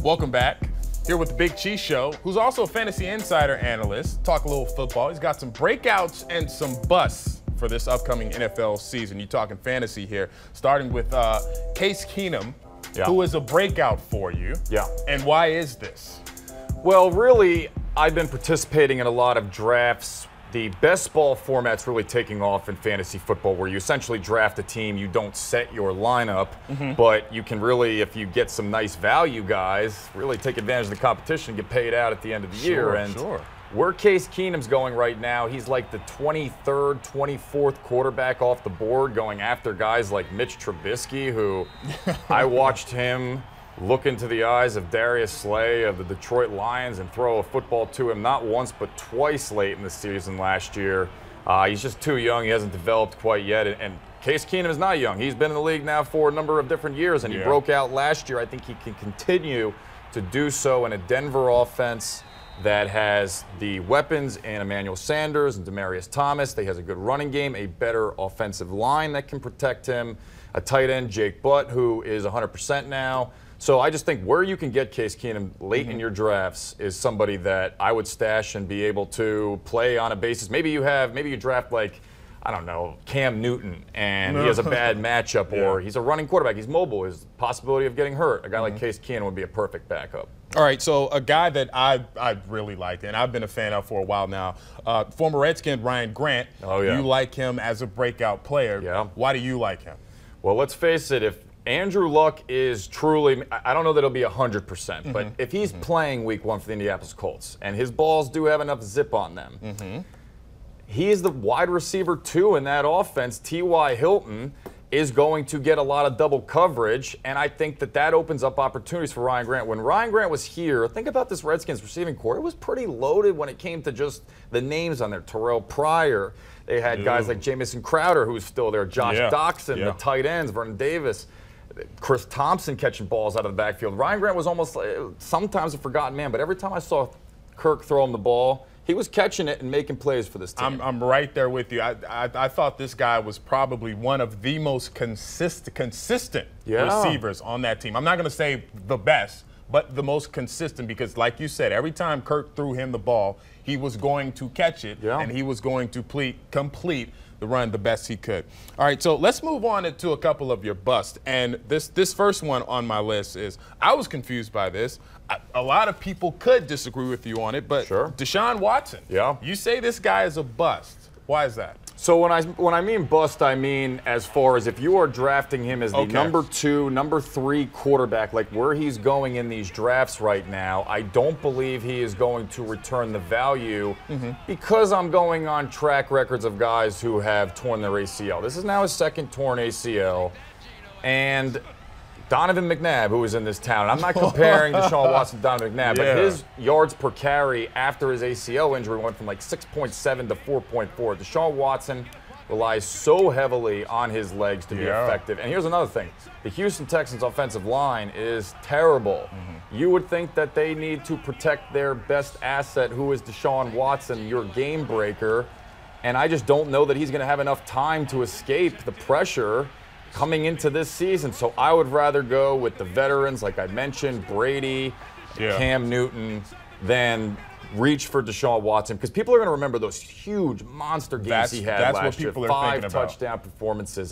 Welcome back. Here with the Big Cheese Show, who's also a fantasy insider analyst. Talk a little football. He's got some breakouts and some busts for this upcoming NFL season. You're talking fantasy here, starting with Case Keenum, who is a breakout for you. Yeah. And why is this? Well, really, I've been participating in a lot of drafts. The best ball format's really taking off in fantasy football, where you essentially draft a team. You don't set your lineup, but you can really, if you get some nice value guys, really take advantage of the competition and get paid out at the end of the year. And where Case Keenum's going right now, he's like the 23rd, 24th quarterback off the board, going after guys like Mitch Trubisky, who I watched him look into the eyes of Darius Slay of the Detroit Lions and throw a football to him not once but twice late in the season last year. He's just too young. He hasn't developed quite yet. And Case Keenum is not young. He's been in the league now for a number of different years, and he broke out last year. I think he can continue to do so in a Denver offense that has the weapons in Emmanuel Sanders and Demaryius Thomas. They has a good running game, a better offensive line that can protect him, a tight end, Jake Butt, who is 100% now. So I just think where you can get Case Keenum late in your drafts is somebody that I would stash and be able to play on a basis. Maybe you draft like, I don't know, Cam Newton, and he has a bad matchup, or he's a running quarterback. He's mobile. His possibility of getting hurt. A guy like Case Keenum would be a perfect backup. All right, so a guy that I really liked, and I've been a fan of for a while now, former Redskin Ryan Grant. Oh, yeah. You like him as a breakout player. Yeah. Why do you like him? Well, let's face it, if Andrew Luck is truly, I don't know that it'll be 100%, but if he's playing week 1 for the Indianapolis Colts, and his balls do have enough zip on them, he is the wide receiver 2 in that offense. T.Y. Hilton is going to get a lot of double coverage, and I think that opens up opportunities for Ryan Grant. When Ryan Grant was here, think about this Redskins receiving core. It was pretty loaded when it came to just the names on there. Terrell Pryor. They had guys like Jamison Crowder, who's still there, Josh Doxson, the tight ends, Vernon Davis, Chris Thompson catching balls out of the backfield. Ryan Grant was almost sometimes a forgotten man, but every time I saw Kirk throw him the ball, he was catching it and making plays for this team. I'm right there with you. I thought this guy was probably one of the most consistent receivers on that team. I'm not going to say the best, but the most consistent, because like you said, every time Kirk threw him the ball, he was going to catch it, and he was going to complete the run the best he could. All right, so let's move on to a couple of your busts. And this first one on my list is, I was confused by this. A lot of people could disagree with you on it, but Deshaun Watson. You say this guy is a bust. Why is that? So when I mean bust, I mean as far as if you are drafting him as the number 2, number 3 quarterback, like where he's going in these drafts right now, I don't believe he is going to return the value because I'm going on track records of guys who have torn their ACL. This is now his 2nd torn ACL, and Donovan McNabb, who was in this town. I'm not comparing Deshaun Watson to Donovan McNabb, but his yards per carry after his ACL injury went from like 6.7 to 4.4. Deshaun Watson relies so heavily on his legs to be effective. And here's another thing. The Houston Texans offensive line is terrible. You would think that they need to protect their best asset, who is Deshaun Watson, your game breaker. And I just don't know that he's going to have enough time to escape the pressure coming into this season. So I would rather go with the veterans, like I mentioned, Brady, Cam Newton, than reach for Deshaun Watson, because people are going to remember those huge monster games he had last year. 5 touchdown performances.